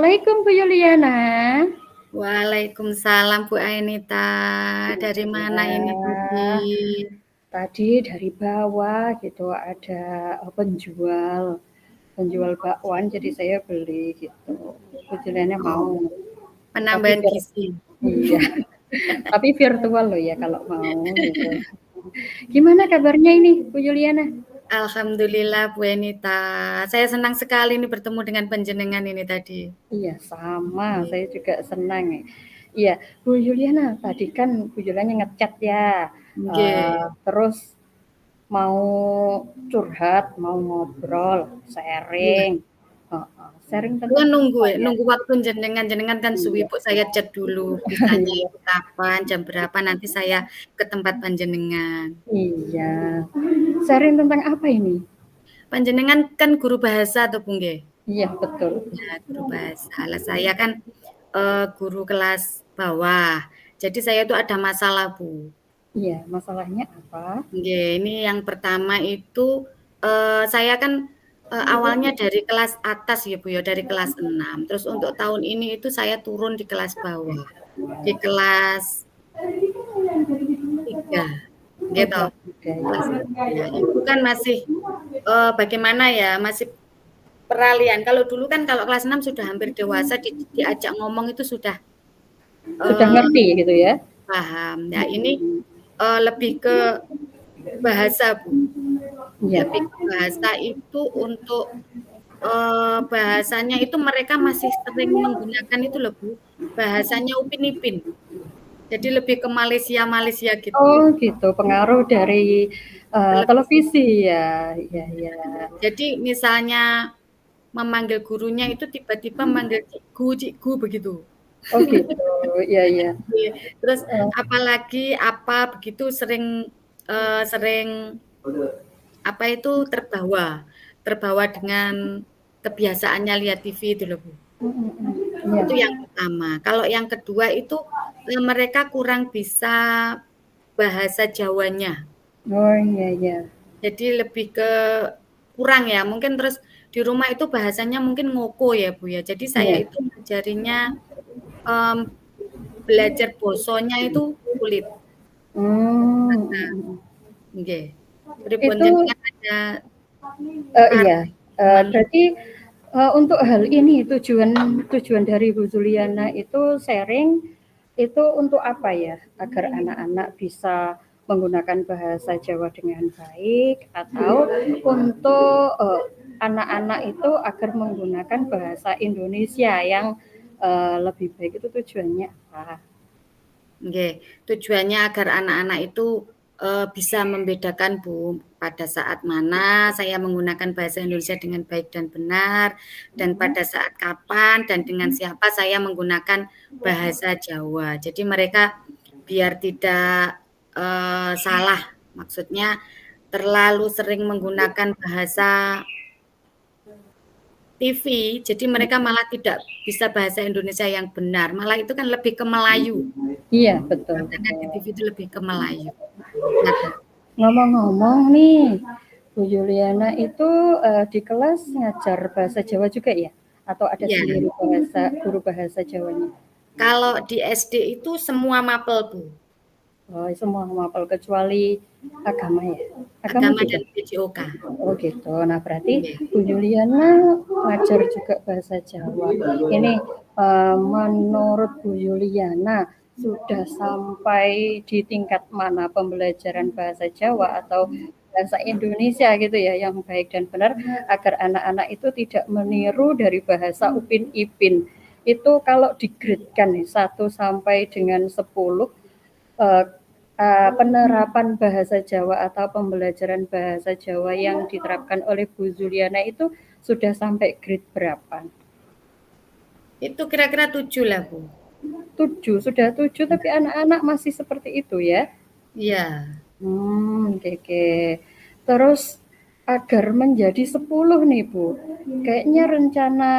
Assalamualaikum Bu Yuliana. Waalaikumsalam Bu Ainita. Dari mana ini Bu Di? Tadi dari bawah gitu ada penjual bakwan, jadi saya beli gitu. Bu Yuliana mau, Oh, tapi penambahan gizi. iya, tapi virtual loh ya kalau mau gitu. Gimana kabarnya ini Bu Yuliana? Alhamdulillah Bu Ainita. Saya senang sekali ini bertemu dengan panjenengan ini tadi. Iya sama, saya juga senang. Iya, Bu Yuliana tadi kan Bu Yuliana ngechat ya, Nggih. terus mau curhat, mau ngobrol, Iya. sharing, sharing Kula tentang nunggu apa ya, ya? nunggu waktu jenengan kan suwi Iya, Bu, saya chat dulu. Bisanya iya, itu kapan, jam berapa, nanti saya ke tempat panjenengan. iya. Sharing tentang apa ini? Panjenengan kan guru bahasa tuh Bu nggih? Iya betul. Ya, guru bahasa. Lah saya kan guru kelas bawah. Jadi saya itu ada masalah, Bu. Iya, masalahnya apa? Nggih, ini yang pertama itu saya kan awalnya dari kelas atas ya, Bu ya, dari kelas 6. Terus untuk tahun ini itu saya turun di kelas bawah. Di kelas 3. Oh Gitu. kelas 3 Kelas ya. 3. Itu kan masih bagaimana ya, masih peralihan. Kalau dulu kan kalau kelas 6 sudah hampir dewasa diajak ngomong itu sudah Sudah eh, ngerti gitu ya? paham. Nah, ini lebih ke bahasa, Bu. Iya. Lebih ke bahasa itu untuk bahasanya itu mereka masih sering menggunakan itu loh, Bu, bahasanya Upin Ipin. Jadi lebih ke Malaysia-Malaysia gitu. Oh gitu, pengaruh dari Televisi. televisi ya. Iya, iya. Jadi misalnya memanggil gurunya itu tiba-tiba manggil cikgu, cikgu begitu. Oh gitu, iya, iya. Iya. Terus Eh, apalagi apa begitu sering sering apa itu terbawa dengan kebiasaannya lihat TV itu loh, Bu. iya. Itu yang pertama. Kalau yang kedua itu mereka kurang bisa bahasa Jawanya. Oh iya, iya. Jadi lebih ke kurang ya. Mungkin terus di rumah itu bahasanya mungkin ngoko ya, Bu ya. Jadi saya Iya. itu ngajarinya em, belajar bosonya itu sulit. Hmm. Nggih. Pripun Itu jenengan ada iya, saran gimana? berarti, untuk hal ini tujuan tujuan dari Bu Juliana itu sharing, itu untuk apa ya? Agar anak-anak bisa menggunakan bahasa Jawa dengan baik atau untuk, anak-anak itu agar menggunakan bahasa Indonesia yang, lebih baik itu tujuannya apa? Nggih, tujuannya agar anak-anak itu bisa membedakan Bu, pada saat mana saya menggunakan bahasa Indonesia dengan baik dan benar, dan pada saat kapan dan dengan siapa saya menggunakan bahasa Jawa. Jadi mereka biar tidak salah, maksudnya terlalu sering menggunakan bahasa TV, jadi mereka malah tidak bisa bahasa Indonesia yang benar, malah itu kan lebih ke Melayu. Iya, betul, Karena di betul. TV itu lebih ke Melayu. Nah, Ngomong-ngomong nih, Bu Juliana itu, di kelas ngajar bahasa Jawa juga ya? Atau ada iya, sendiri guru bahasa Jawanya? kalau di SD itu semua mapel, Bu. Oh, semua mapel kecuali agama ya? Agama Agama juga? dan PJOK. Oh gitu. Nah berarti Iya. Bu Juliana ngajar juga bahasa Jawa. Ini menurut Bu Juliana sudah sampai di tingkat mana pembelajaran bahasa Jawa atau bahasa Indonesia gitu ya yang baik dan benar agar anak-anak itu tidak meniru dari bahasa Upin Ipin. Itu kalau digradekan nih 1 sampai dengan 10 eh, penerapan bahasa Jawa atau pembelajaran bahasa Jawa yang diterapkan oleh Bu Juliana itu sudah sampai grade berapa? Itu kira-kira 7 lah, Bu. 7, sudah 7 tapi anak-anak masih seperti itu ya? Iya. Oke, oke. Terus agar menjadi 10 nih Bu, kayaknya rencana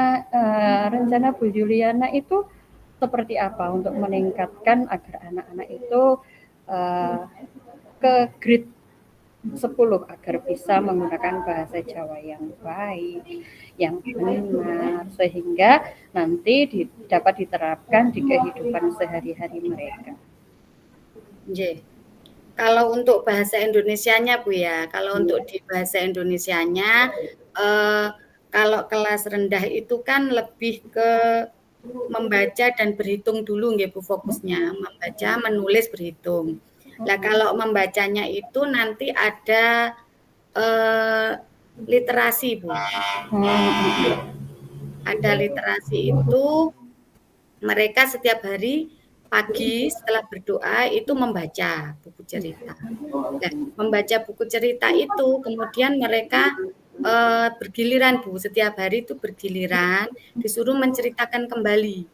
Bu Juliana itu seperti apa untuk meningkatkan agar anak-anak itu uh, ke grade 10 agar bisa menggunakan bahasa Jawa yang baik, yang benar, sehingga nanti dapat diterapkan di kehidupan sehari-hari mereka. Nggih. Kalau untuk bahasa Indonesianya Bu ya, kalau untuk di bahasa Indonesianya, kalau kelas rendah itu kan lebih ke membaca dan berhitung dulu nggih Bu fokusnya, membaca, menulis, berhitung. Lah kalau membacanya itu nanti ada literasi Bu. Ada literasi itu mereka setiap hari pagi setelah berdoa itu membaca buku cerita. Nah, membaca buku cerita itu kemudian mereka bergiliran Bu, setiap hari itu bergiliran disuruh menceritakan kembali.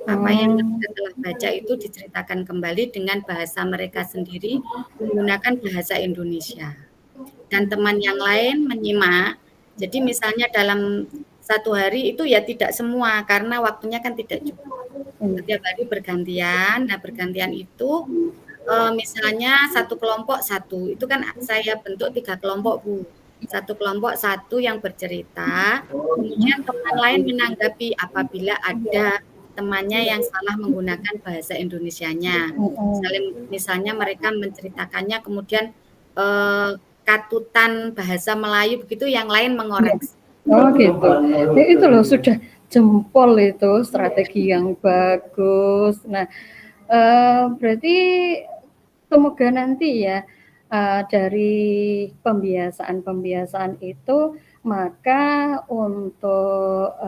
Apa yang mereka telah baca itu diceritakan kembali dengan bahasa mereka sendiri menggunakan bahasa Indonesia. Dan teman yang lain menyimak. Jadi misalnya dalam satu hari itu ya tidak semua karena waktunya kan tidak cukup. Setiap hari bergantian. Nah, bergantian itu misalnya satu kelompok satu, itu kan saya bentuk 3 kelompok Bu. Satu kelompok satu yang bercerita, kemudian teman lain menanggapi apabila ada temannya yang salah menggunakan bahasa Indonesianya. Misalnya mereka menceritakannya kemudian katutan bahasa Melayu begitu, yang lain mengoreksi. Oh gitu. Ya, itu loh sudah jempol itu strategi yang bagus. Nah, berarti semoga nanti ya dari pembiasaan itu maka untuk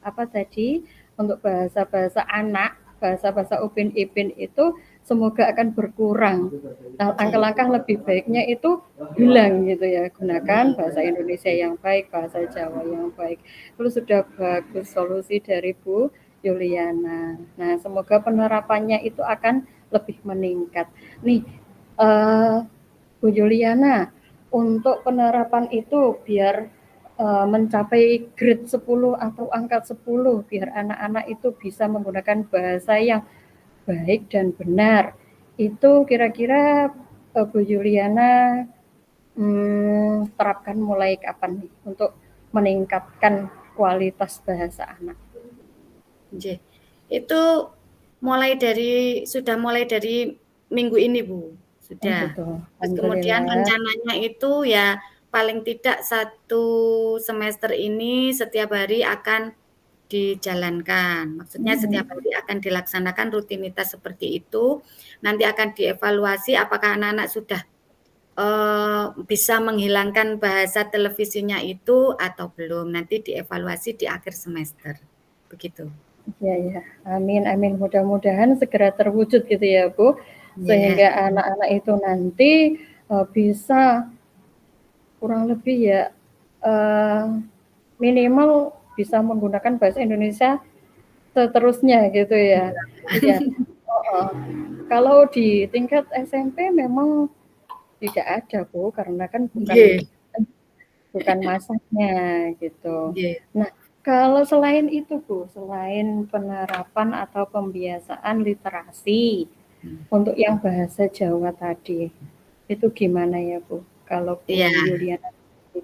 apa tadi untuk bahasa-bahasa anak, bahasa-bahasa Upin Ipin itu semoga akan berkurang. Nah, langkah-langkah lebih baiknya itu hilang gitu ya, gunakan bahasa Indonesia yang baik, bahasa Jawa yang baik. Itu sudah bagus solusi dari Bu Yuliana. Nah, semoga penerapannya itu akan lebih meningkat. Nih, Bu Yuliana, untuk penerapan itu biar mencapai grade 10 atau angka 10 biar anak-anak itu bisa menggunakan bahasa yang baik dan benar. Itu kira-kira Bu Yuliana terapkan mulai kapan nih untuk meningkatkan kualitas bahasa anak? Itu sudah mulai dari minggu ini Bu, sudah. Terus kemudian rencananya itu ya paling tidak 1 semester ini setiap hari akan dijalankan. Maksudnya setiap hari akan dilaksanakan rutinitas seperti itu. Nanti akan dievaluasi apakah anak-anak sudah bisa menghilangkan bahasa televisinya itu atau belum. Nanti dievaluasi di akhir semester. Begitu. Ya, amin, amin. Mudah-mudahan segera terwujud gitu ya, Bu. Sehingga anak-anak itu nanti bisa kurang lebih ya minimal bisa menggunakan bahasa Indonesia seterusnya gitu ya. Ya. Kalau di tingkat SMP memang tidak ada Bu, karena kan bukan masanya gitu. Nah, kalau selain itu Bu, selain penerapan atau pembiasaan literasi untuk yang bahasa Jawa tadi, itu gimana ya Bu? Kalau Bu Yuliana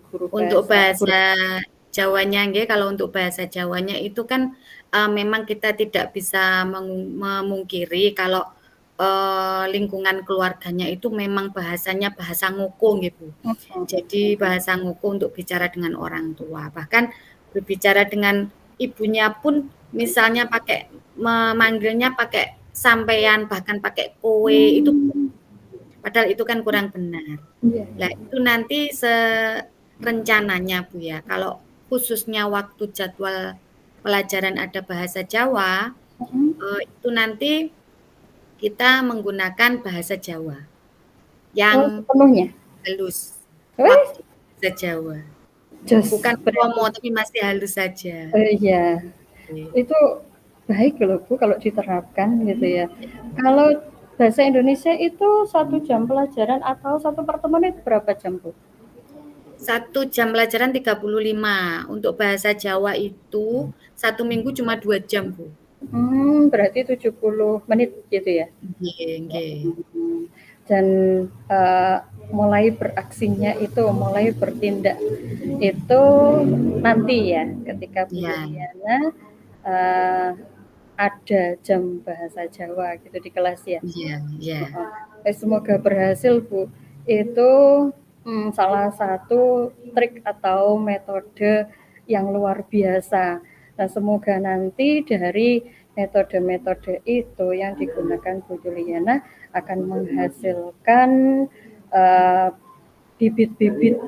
guru untuk bahasa Jawanya kalau untuk bahasa Jawanya itu kan memang kita tidak bisa memungkiri kalau lingkungan keluarganya itu memang bahasanya bahasa ngoko gitu. Jadi bahasa ngoko untuk bicara dengan orang tua. Bahkan berbicara dengan ibunya pun misalnya memanggilnya pakai sampean, bahkan pakai kowe itu padahal itu kan kurang benar. Nah, itu nanti rencananya Bu ya, kalau khususnya waktu jadwal pelajaran ada bahasa Jawa, itu nanti kita menggunakan bahasa Jawa yang sepenuhnya halus, bahasa Jawa. Bukan promo, tapi masih halus saja. Iya, itu baik loh Bu kalau diterapkan gitu ya. Kalau bahasa Indonesia itu 1 jam pelajaran atau 1 pertemuan itu berapa jam Bu? 1 jam pelajaran 35. Untuk bahasa Jawa itu 1 minggu cuma 2 jam Bu. Berarti 70 menit gitu ya? Nggih. Dan mulai beraksinya itu, mulai bertindak itu nanti ya, ketika Bu Ya, Yuliana ada jam bahasa Jawa gitu di kelas ya. iya, iya. Semoga berhasil Bu. Itu salah satu trik atau metode yang luar biasa. Nah, semoga nanti dari metode-metode itu yang digunakan Bu Juliana akan menghasilkan uh, bibit-bibit.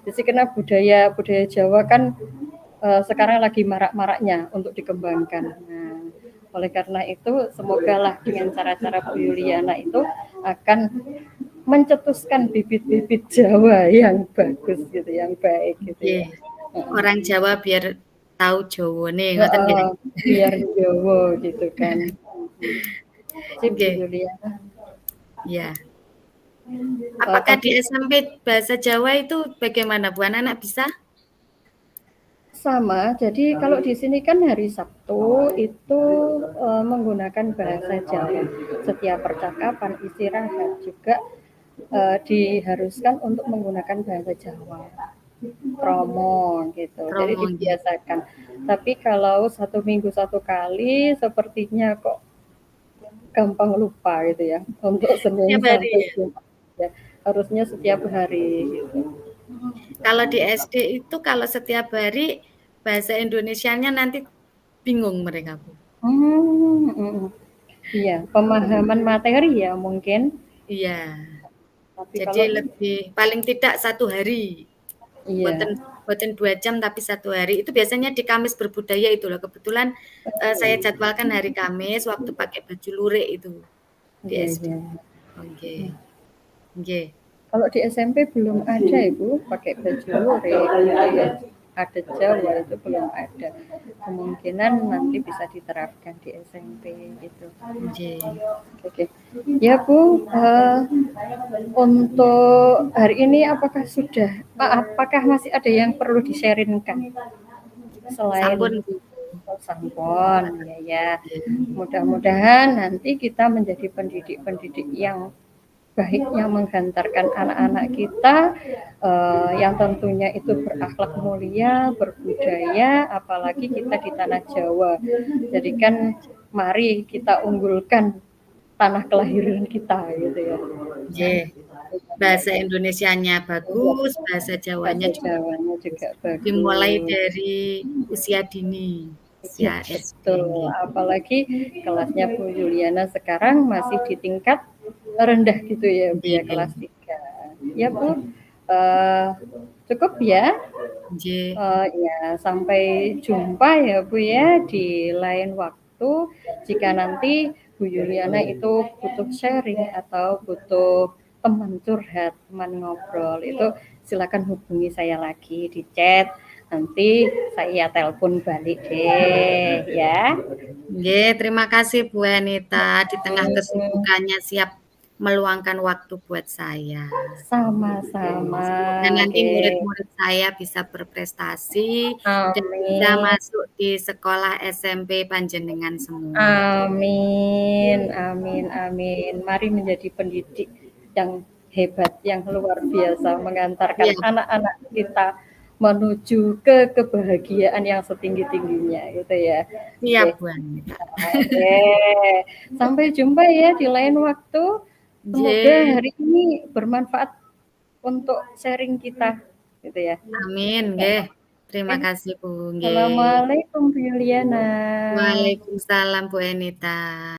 Jadi karena budaya Jawa kan sekarang lagi marak-maraknya untuk dikembangkan. Nah, oleh karena itu, semogalah dengan cara-cara Bu Yuliana itu akan mencetuskan bibit-bibit Jawa yang bagus gitu, yang baik gitu Oke. ya. Orang Jawa biar tahu Jawa nih, ngoten nggih. Biar Jawa gitu kan. Sip Bu Nggih, Yuliana. iya. Apakah di Tapi SMP bahasa Jawa itu bagaimana Bu? Anak-anak bisa? sama, jadi kalau di sini kan hari Sabtu itu menggunakan bahasa Jawa. Setiap percakapan, istirahat juga diharuskan untuk menggunakan bahasa Jawa. Promo gitu, jadi Romo nggih. dibiasakan. Tapi kalau 1 minggu 1 kali, sepertinya kok gampang lupa gitu ya. Untuk Senin Setiap hari sampai ya? Jumat ya, harusnya setiap hari gitu. Kalau di SD itu kalau setiap hari bahasa Indonesianya nanti bingung mereka, Bu. Iya, pemahaman materi ya mungkin. Iya. Tapi Jadi kalau lebih paling tidak 1 hari. iya, Boten 2 jam tapi 1 hari. Itu biasanya di Kamis Berbudaya itu loh. Kebetulan saya jadwalkan hari Kamis waktu pakai baju lurik itu di iya, SD. iya. Oke. Nggih. Kalau di SMP belum ada Ibu pakai baju lurik gitu ya. Adat Jawa itu belum ada. Kemungkinan nanti bisa diterapkan di SMP gitu. Nggih. Oke. Ya Bu, untuk hari ini apakah masih ada yang perlu di-sharingkan selain Sampun, Bu. sampon ya ya. Nggih. Mudah-mudahan nanti kita menjadi pendidik-pendidik yang baik yang menghantarkan anak-anak kita yang tentunya itu berakhlak mulia, berbudaya, apalagi kita di tanah Jawa. Jadi kan mari kita unggulkan tanah kelahiran kita gitu ya. Nggih. Bahasa Indonesianya bagus, bahasa Jawanya Bahasa juga Jawanya juga dimulai bagus. dari usia dini, Ya, usia SD betul. nggih. Apalagi kelasnya Bu Juliana sekarang masih di tingkat rendah gitu ya, Bu ya, Nggih. kelas 3. Ya, Bu. Uh, cukup ya. Nggih. Ya, sampai jumpa ya Bu ya di lain waktu. Jika nanti Bu Juliana itu butuh sharing atau butuh teman curhat, teman ngobrol, itu silakan hubungi saya lagi di chat. Nanti saya telepon balik deh ya. Nggih, terima kasih Bu Anita di tengah kesibukannya siap meluangkan waktu buat saya. Sama-sama. Semoga nanti Oke. murid-murid saya bisa berprestasi dan bisa Amin. masuk di sekolah SMP panjenengan semua. Amin, amin, amin. Mari menjadi pendidik yang hebat, yang luar biasa, mengantarkan Iya, anak-anak kita menuju ke kebahagiaan yang setinggi-tingginya, gitu ya. siap Oke, Bu Anita. oke. Sampai jumpa ya di lain waktu. Semoga Nggih, hari ini bermanfaat untuk sharing kita, gitu ya. amin nggih. Terima Oke. kasih Bu, nggih. Assalamualaikum Bu Yuliana. Waalaikumsalam Bu Anita.